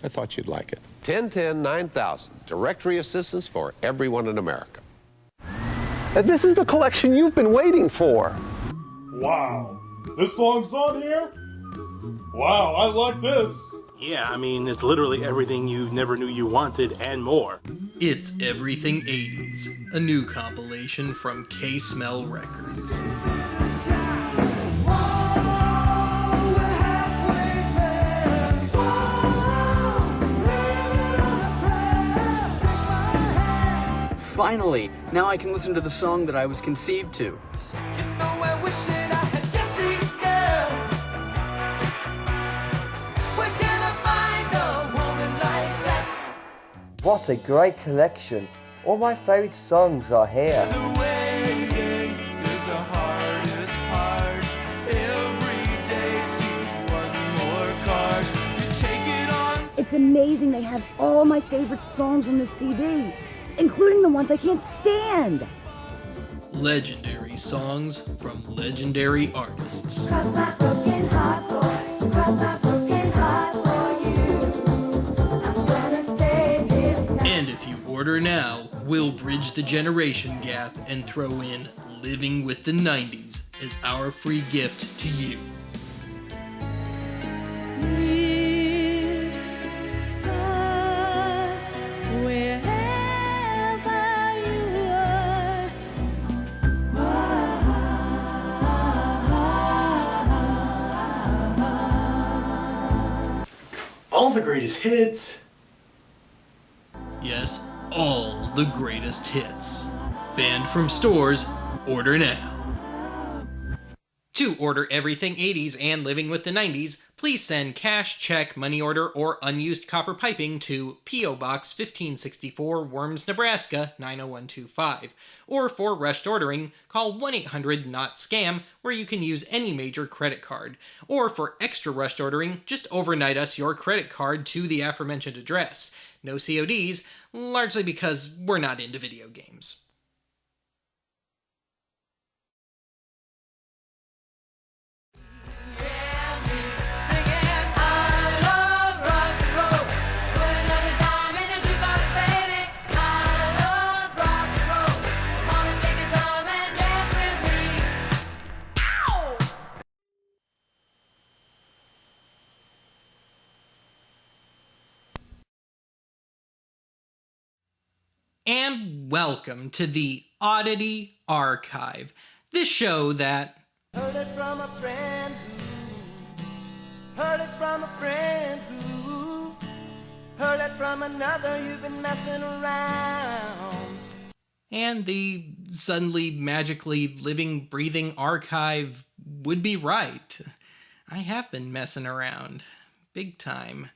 I thought you'd like it. 1010 9000, directory assistance for everyone in America. And this is the collection you've been waiting for. Wow, this song's on here? Wow, I like this. Yeah, I mean, it's literally everything you never knew you wanted and more. It's Everything 80's, a new compilation from K-Smell Records. Finally, now I can listen to the song that I was conceived to. What a great collection. All my favourite songs are here. It's amazing they have all my favorite songs on the CD, including the ones I can't stand. Legendary songs from legendary artists. Cross my broken heart, boy. Cross my broken heart for you. I'm gonna stay this time. And if you order now, we'll bridge the generation gap and throw in Living with the 90's as our free gift to you. All the greatest hits. Yes, all the greatest hits. Banned from stores, order now. To order Everything 80's and Living with the 90's, please send cash, check, money order, or unused copper piping to P.O. Box 1564, Worms, Nebraska 90125. Or for rushed ordering, call 1-800-NOT-SCAM, where you can use any major credit card. Or for extra rushed ordering, just overnight us your credit card to the aforementioned address. No CODs, largely because we're not into video games. And welcome to the Oddity Archive, this show that... Heard it from a friend who... Heard it from a friend who... Heard it from another, you've been messing around. And the suddenly magically living, breathing archive would be right. I have been messing around. Big time.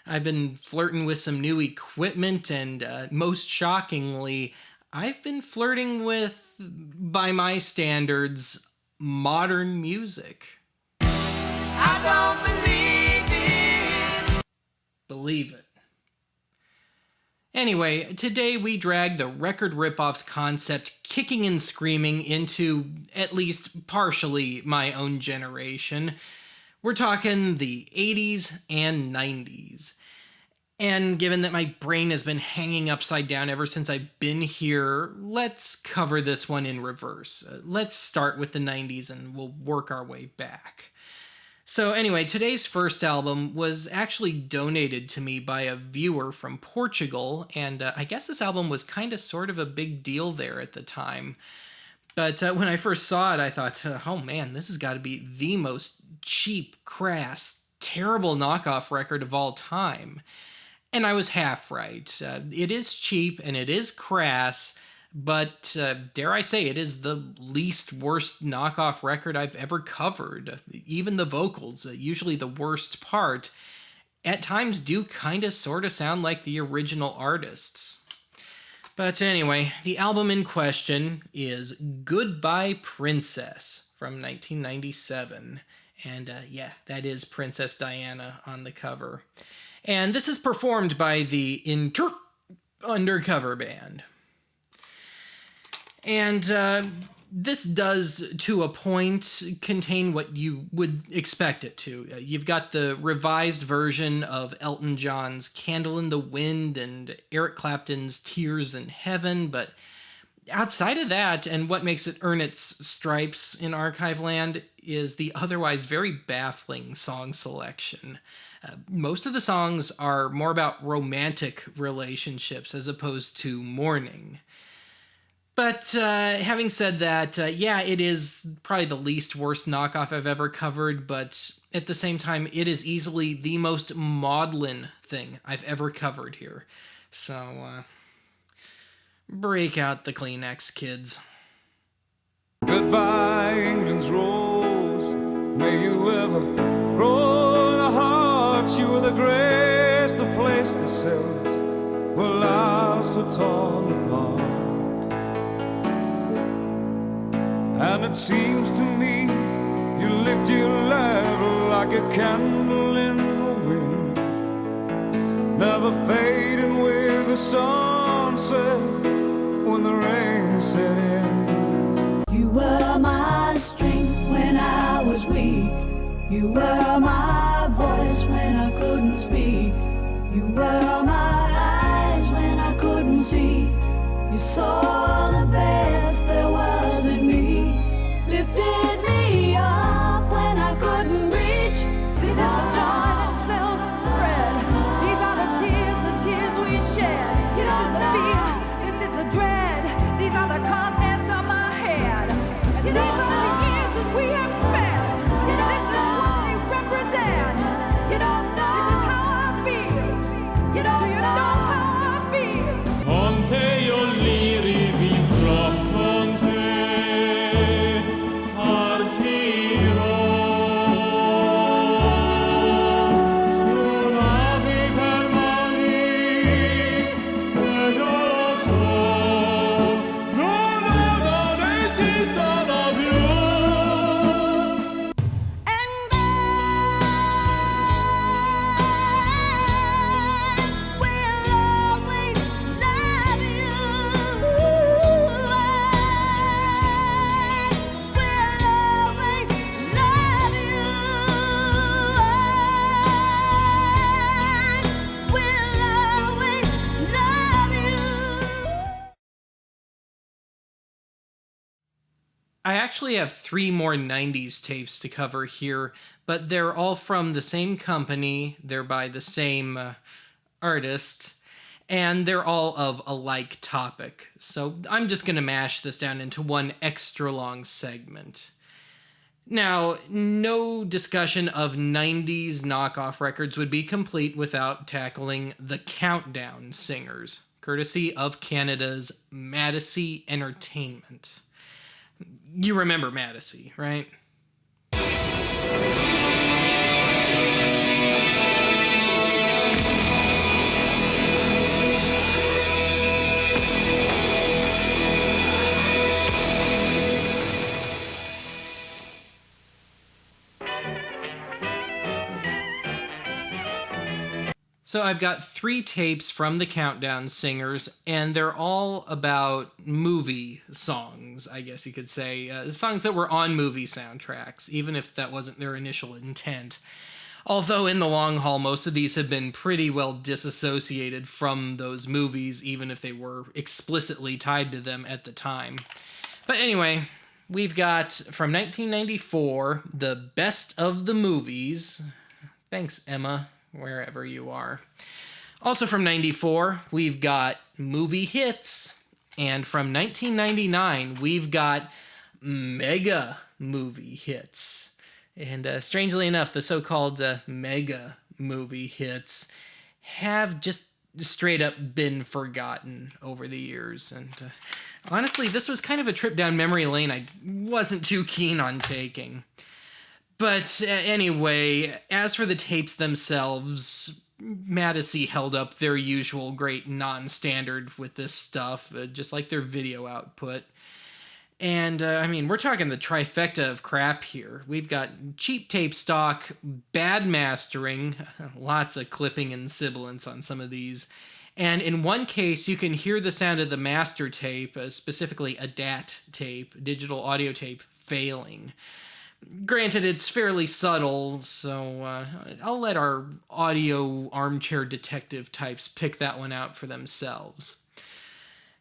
I've been flirting with some new equipment, and most shockingly, I've been flirting with, by my standards, modern music. I don't believe it. Believe it. Anyway, today we drag the record ripoffs concept kicking and screaming into, at least partially, my own generation. We're talking the 80's and 90's. And given that my brain has been hanging upside down ever since I've been here, let's cover this one in reverse. Let's start with the 90's and we'll work our way back. So anyway, today's first album was actually donated to me by a viewer from Portugal, and I guess this album was kind of sort of a big deal there at the time. But when I first saw it, I thought, oh man, this has got to be the most cheap, crass, terrible knockoff record of all time. And I was half right. It is cheap and it is crass, but dare I say, it is the least worst knockoff record I've ever covered. Even the vocals, usually the worst part, at times do kind of sort of sound like the original artists. But anyway, the album in question is Goodbye Princess from 1997. And yeah, that is Princess Diana on the cover. And this is performed by the Undercover Band. And This does, to a point, contain what you would expect it to. You've got the revised version of Elton John's Candle in the Wind and Eric Clapton's Tears in Heaven, but outside of that, and what makes it earn its stripes in archive land, is the otherwise very baffling song selection. Most of the songs are more about romantic relationships as opposed to mourning. But having said that, yeah, it is probably the least worst knockoff I've ever covered, but at the same time, it is easily the most maudlin thing I've ever covered here. So, break out the Kleenex, kids. Goodbye, England's rose. May you ever grow in our hearts. You were the grace to place the cells were lost so torn apart. And it seems to me you lived your life like a candle in the wind, never fading with the sunset when the rain set in. You were my strength when I was weak. You were my voice when I couldn't speak. You were my eyes when I couldn't see. You saw the best there was in me, lifted me up when I couldn't reach. This is the joy that seldom spread. These are the tears we shed. This is the fear, this is the dread. These are the contents of my head. These are the years that we have spent. This is what they represent. This is how I feel. Do you know how I feel? Con te io li rivivrò, con te partirò. Su navi per mari, e io lo so, non esistono più. And I will always love you. I will always love you. I will always love you. I actually have 3 more 90s tapes to cover here, but they're all from the same company, they're by the same artist, and they're all of a like topic. So I'm just going to mash this down into one extra long segment. Now, no discussion of 90s knockoff records would be complete without tackling the Countdown singers, courtesy of Canada's Madison Entertainment. You remember Madison, right? So I've got 3 tapes from the Countdown singers, and they're all about movie songs, I guess you could say. Songs that were on movie soundtracks, even if that wasn't their initial intent. Although in the long haul, most of these have been pretty well disassociated from those movies, even if they were explicitly tied to them at the time. But anyway, we've got, from 1994, The Best of the Movies. Thanks, Emma, wherever you are. Also from 94, we've got Movie Hits. And from 1999, we've got Mega Movie Hits. And strangely enough, the so-called Mega Movie Hits have just straight up been forgotten over the years. And honestly, this was kind of a trip down memory lane I wasn't too keen on taking. But anyway, as for the tapes themselves, Madison held up their usual great non-standard with this stuff, just like their video output. And, I mean, we're talking the trifecta of crap here. We've got cheap tape stock, bad mastering, lots of clipping and sibilance on some of these, And in one case, you can hear the sound of the master tape, specifically a DAT tape, digital audio tape, failing. Granted, it's fairly subtle, so I'll let our audio armchair detective types pick that one out for themselves.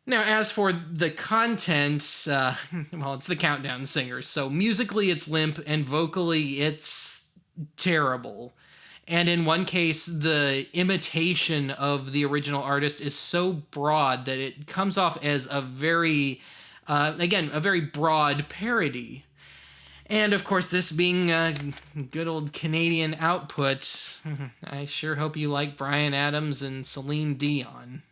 Now, as for the content, well, it's the Countdown Singers, so musically it's limp and vocally it's terrible. And in one case, the imitation of the original artist is so broad that it comes off as a very broad parody. And of course, this being good old Canadian output, I sure hope you like Bryan Adams and Celine Dion.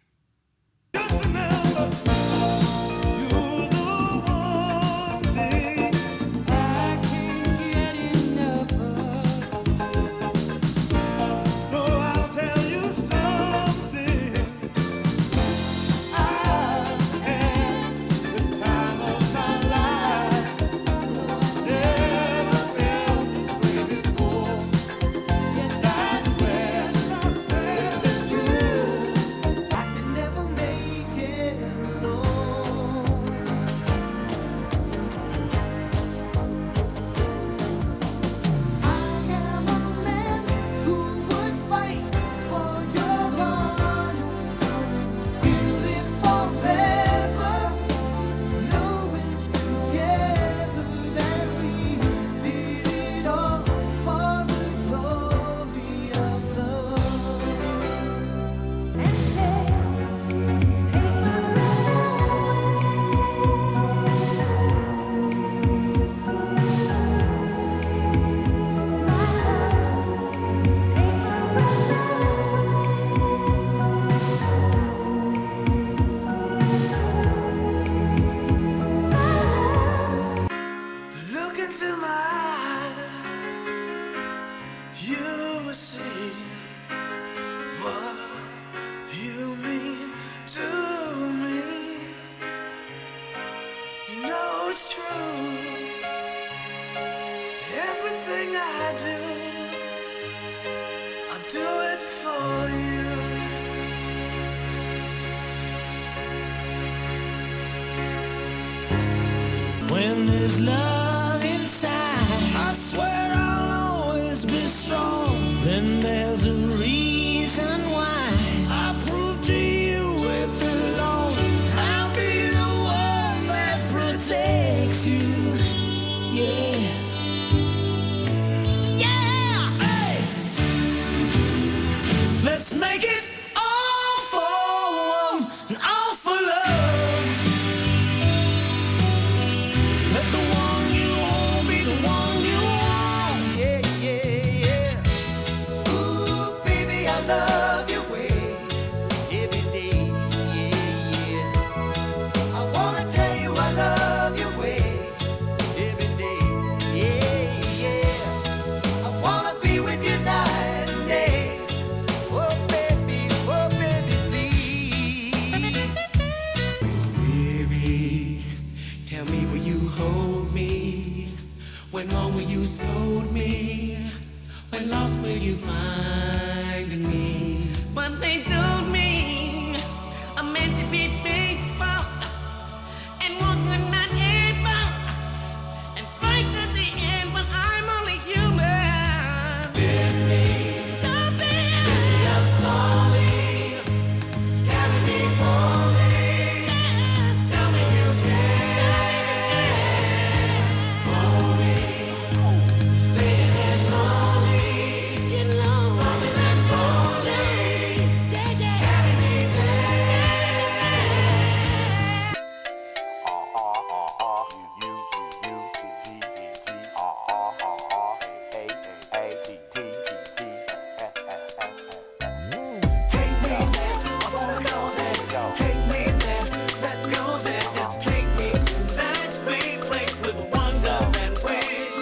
When there's love inside, I swear I'll always be strong. Then there's a reason why I prove to you it belongs. I'll be the one that protects you. Yeah. Yeah! Hey! Let's make it all for one and all for love. Let the one you want be the one you want. Yeah, yeah, yeah. Ooh, baby, I love your way every day. Yeah, yeah. I wanna tell you I love your way every day. Yeah, yeah. I wanna be with you night and day. Oh, baby, please. Baby, tell me, will you hold me? When wrong, will you scold me? When lost, will you find me? But they told me I'm meant to be faithful and one good not able and fight to the end, but I'm only human. Baby, don't be I'm slowly. Carry me slowly. Tell me you can. Hold me. Lay your head lonely. Get low. Something that lonely. Yeah, yeah. Carry me Take me there. I wanna go there. Take me there. Let's go there. Just take me to that great place with wonders and wishes.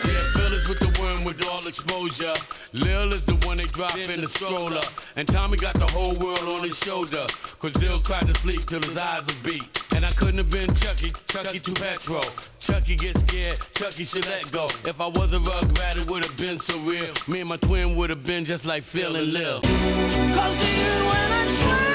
Yeah, Phyllis with the worm with all exposure. Lil is the one they drop in the stroller. And Tommy got the whole world on his shoulder. Cause Dill cried to sleep till his eyes would beat. And I couldn't have been Chucky too petro. Chucky gets scared, Chucky should let go. If I was a rugrat, it would have been so real. Me and my twin would have been just like Phil and Lil. Cause you when I try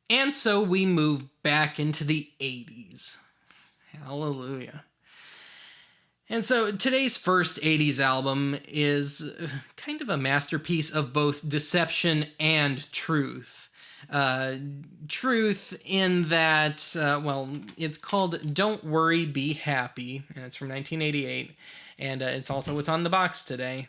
And so we move back into the 80s. Hallelujah. And so today's first 80s album is kind of a masterpiece of both deception and truth. Truth in that, it's called Don't Worry, Be Happy, and it's from 1988, and it's also what's on the box today.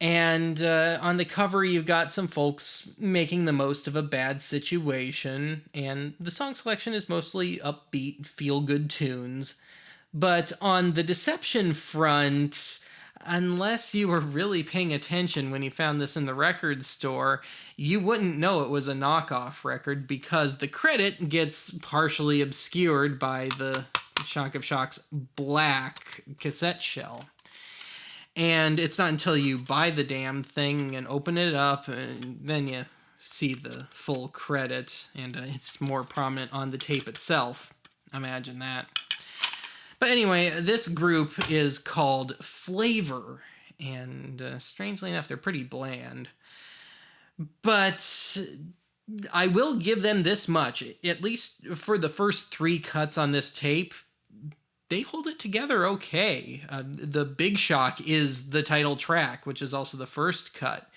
And on the cover, you've got some folks making the most of a bad situation, and the song selection is mostly upbeat, feel-good tunes. But on the deception front, unless you were really paying attention when you found this in the record store, you wouldn't know it was a knockoff record because the credit gets partially obscured by the Shock of Shocks black cassette shell. And it's not until you buy the damn thing and open it up, and then you see the full credit, and it's more prominent on the tape itself. Imagine that. But anyway, this group is called Flavor, and strangely enough, they're pretty bland. But I will give them this much, at least for the first 3 cuts on this tape, they hold it together okay. The Big Shock is the title track, which is also the first cut.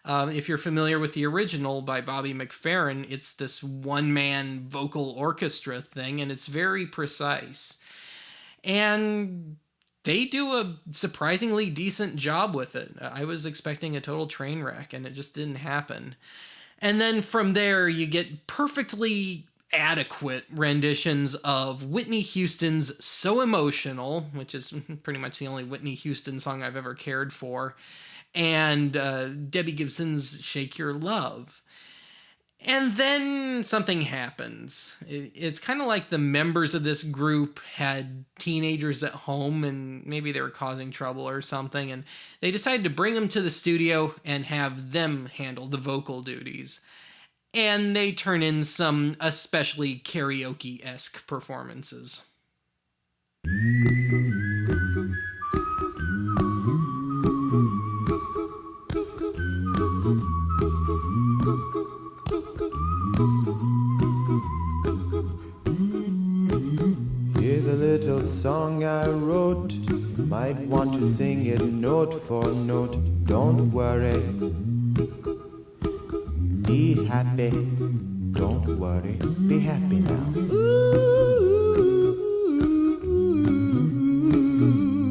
If you're familiar with the original by Bobby McFerrin, it's this one-man vocal orchestra thing, and it's very precise. And they do a surprisingly decent job with it. I was expecting a total train wreck, and it just didn't happen. And then from there, you get perfectly adequate renditions of Whitney Houston's So Emotional, which is pretty much the only Whitney Houston song I've ever cared for, and Debbie Gibson's Shake Your Love. And then something happens. It's kind of like the members of this group had teenagers at home and maybe they were causing trouble or something, and they decided to bring them to the studio and have them handle the vocal duties. And they turn in some especially karaoke-esque performances. Here's a little song I wrote. Might want to sing it note for note. Don't worry, be happy. Don't worry, be happy now.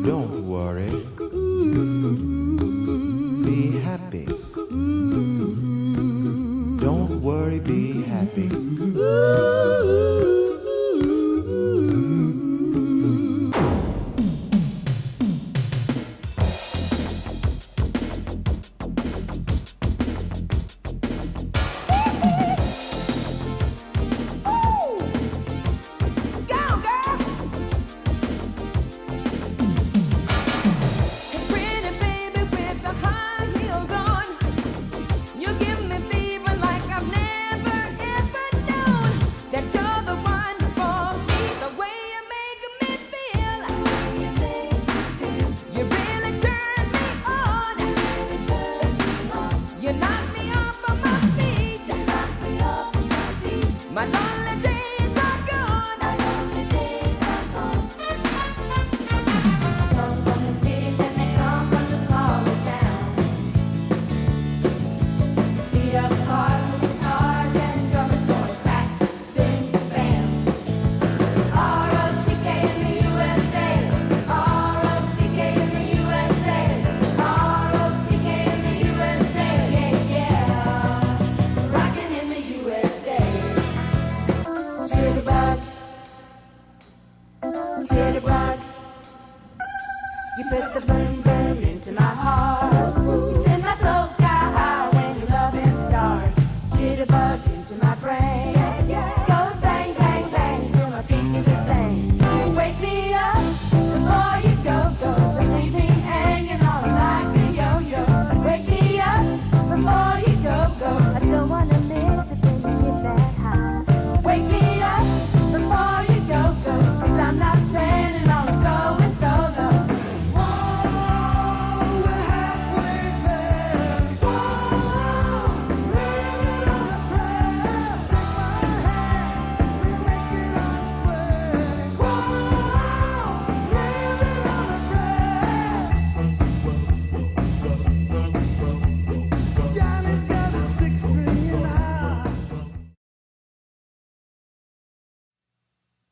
Don't worry, be happy. Don't worry, be happy. That you're the one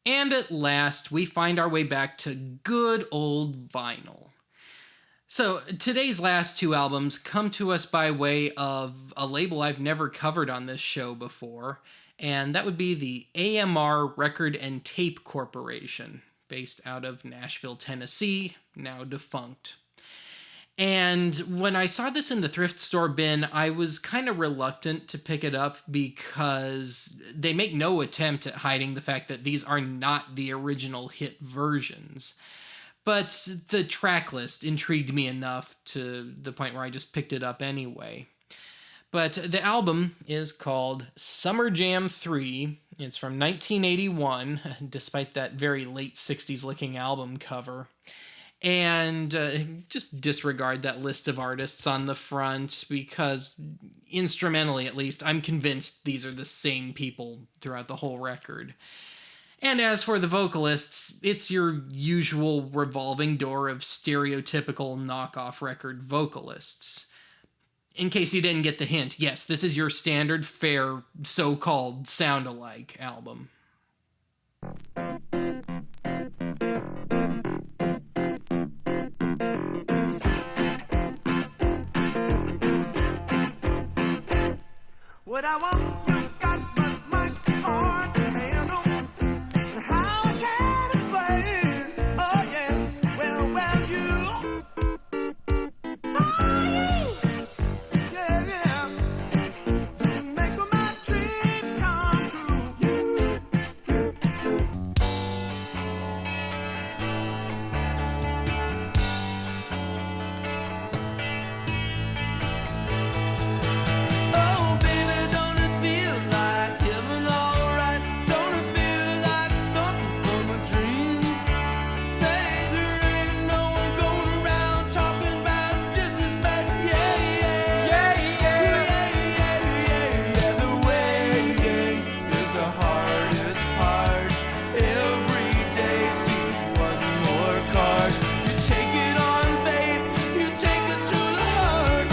And at last, we find our way back to good old vinyl. So, today's last two albums come to us by way of a label I've never covered on this show before, and that would be the AMR Record and Tape Corporation, based out of Nashville, Tennessee, now defunct. And when I saw this in the thrift store bin, I was kind of reluctant to pick it up because they make no attempt at hiding the fact that these are not the original hit versions. But the track list intrigued me enough to the point where I just picked it up anyway. But the album is called Summer Jam 3. It's from 1981, despite that very late 60s looking album cover. And just disregard that list of artists on the front because, instrumentally at least, I'm convinced these are the same people throughout the whole record. And as for the vocalists, it's your usual revolving door of stereotypical knockoff record vocalists. In case you didn't get the hint, yes, this is your standard fare so-called sound-alike album. What I want, you got, but my heart to handle. How I can explain? Oh yeah, well, you. Oh yeah. You make all my dreams come true. Oh baby, don't it feel like heaven, alright? Don't it feel like something from a dream? Say there ain't no one going around talking about disrespect. The way is the hardest part. Every day seems one more card. You take it on faith, you take it to the heart.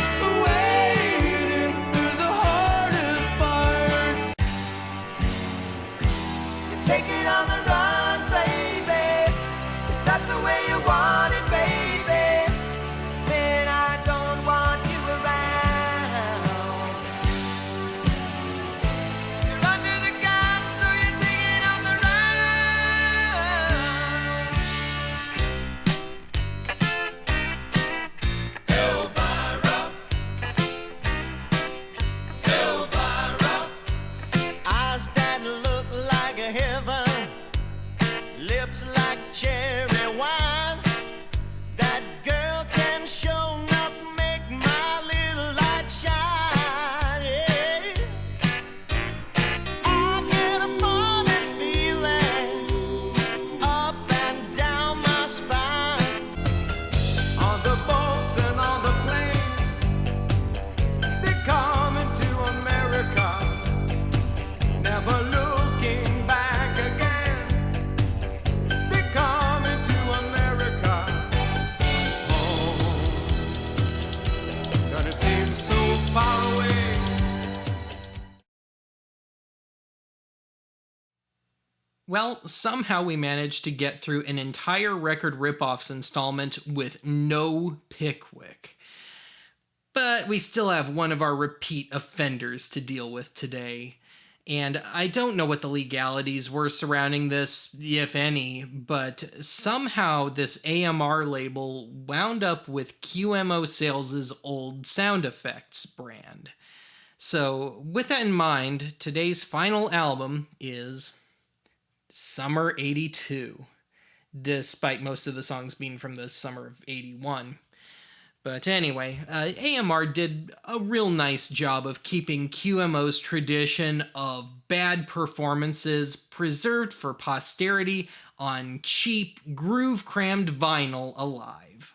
Waiting is the hardest part. You take it on the run, baby. If that's the way you want it, baby, then I don't want you around. You're under the gun, so you take it on the eyes that look like a heaven, lips like cherry wine. That girl can show up, make my little light shine. Yeah. I get a funny feeling up and down my spine. On the boats and on the planes, they're coming to America, never looking back again. They're coming to America. Oh, and it seems so far away. Well, somehow we managed to get through an entire Record Ripoffs installment with no Pickwick. But we still have one of our repeat offenders to deal with today. And I don't know what the legalities were surrounding this, if any, but somehow this AMR label wound up with QMO Sales' old sound effects brand. So, with that in mind, today's final album is Summer 82, despite most of the songs being from the summer of 81. But anyway, AMR did a real nice job of keeping QMO's tradition of bad performances preserved for posterity on cheap, groove-crammed vinyl alive.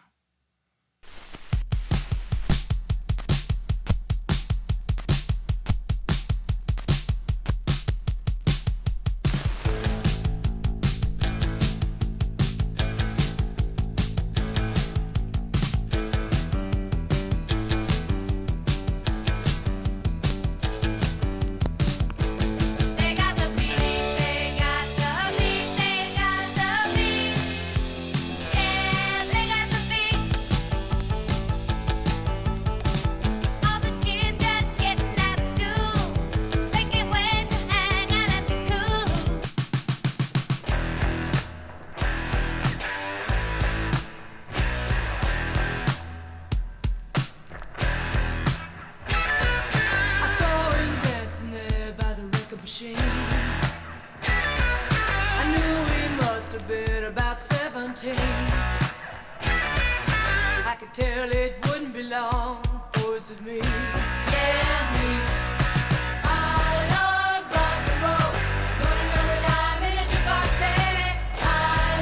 They got the beat, they got the beat, they about 17. I could tell it wouldn't be long for us with me. Yeah, me. I love rock and roll. Put another dime in a jukebox, baby. I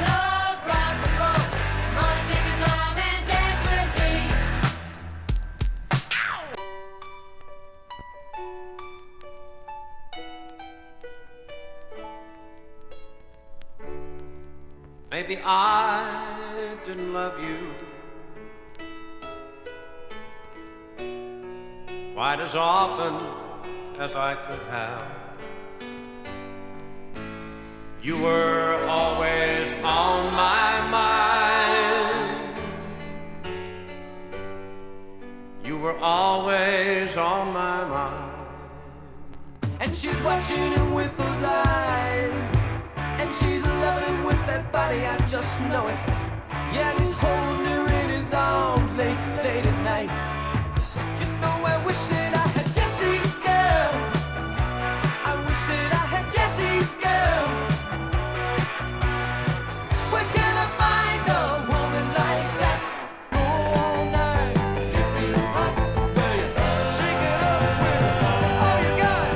love rock and roll. Come on and take your time and dance with me. Ow! Maybe I didn't love you quite as often as I could have. You were always on my mind. You were always on my mind. And she's watching him with those eyes, and she's loving him with that body, I just know it. Yeah, and he's holding her in his arms late, late at night. You know, I wish that I had Jesse's girl. I wish that I had Jesse's girl. Where can I find a woman like that? All night, give me hot, baby. Shake it up with all you got.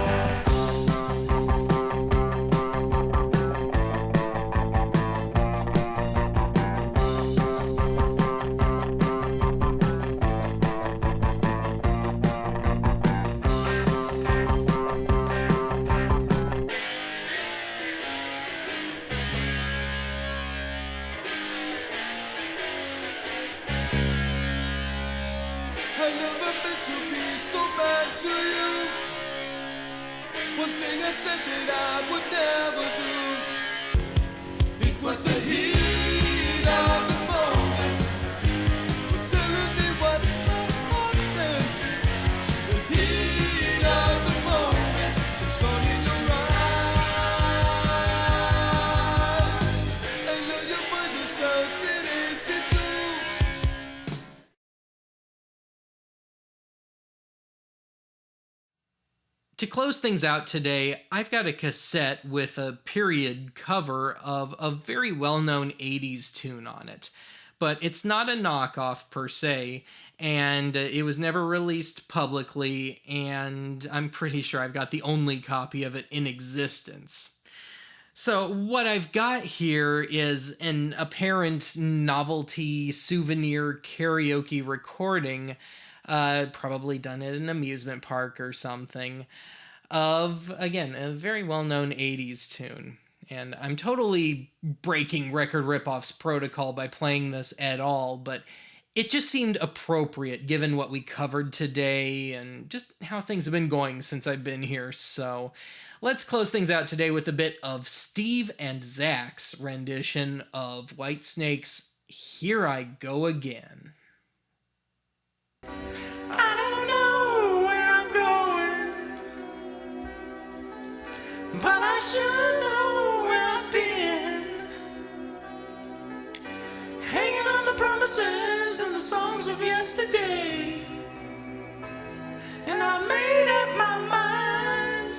I never meant to be so bad to you. One thing I said that I would never do. It was the heat of the moment, telling me what my heart meant. The heat of the moment, the sun in your eyes. I know you find yourself in 82. To close things out today, I've got a cassette with a period cover of a very well-known 80s tune on it. But it's not a knockoff per se, and it was never released publicly, and I'm pretty sure I've got the only copy of it in existence. So what I've got here is an apparent novelty souvenir karaoke recording, probably done at an amusement park or something, of, again, a very well-known 80s tune. And I'm totally breaking Record Ripoffs protocol by playing this at all, but it just seemed appropriate given what we covered today and just how things have been going since I've been here. So let's close things out today with a bit of Steve and Zach's rendition of Whitesnake's Here I Go Again. I don't know where I'm going, but I sure know where I've been. Hanging on the promises and the songs of yesterday, and I made up my mind.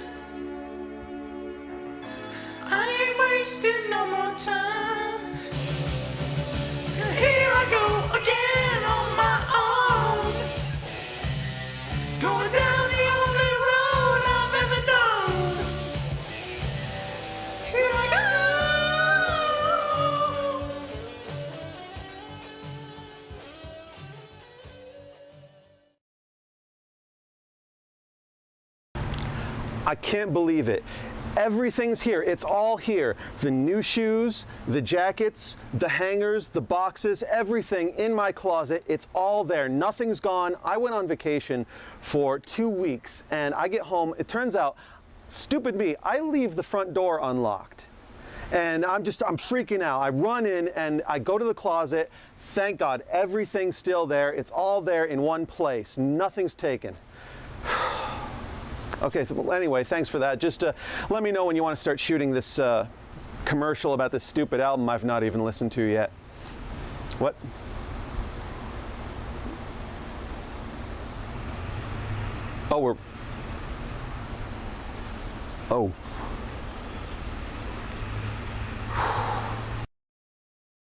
I ain't wasting no more time. And here I go again on my own, going down the only road I've ever known. Here I go. I can't believe it. Everything's here. It's all here. The new shoes, the jackets, the hangers, the boxes, everything in my closet. It's all there. Nothing's gone. I went on vacation for 2 weeks and I get home. It turns out, stupid me, I leave the front door unlocked. And I'm freaking out. I run in and I go to the closet. Thank God, everything's still there. It's all there in one place. Nothing's taken. Okay, anyway, thanks for that. Just let me know when you want to start shooting this commercial about this stupid album I've not even listened to yet. What? Oh, oh.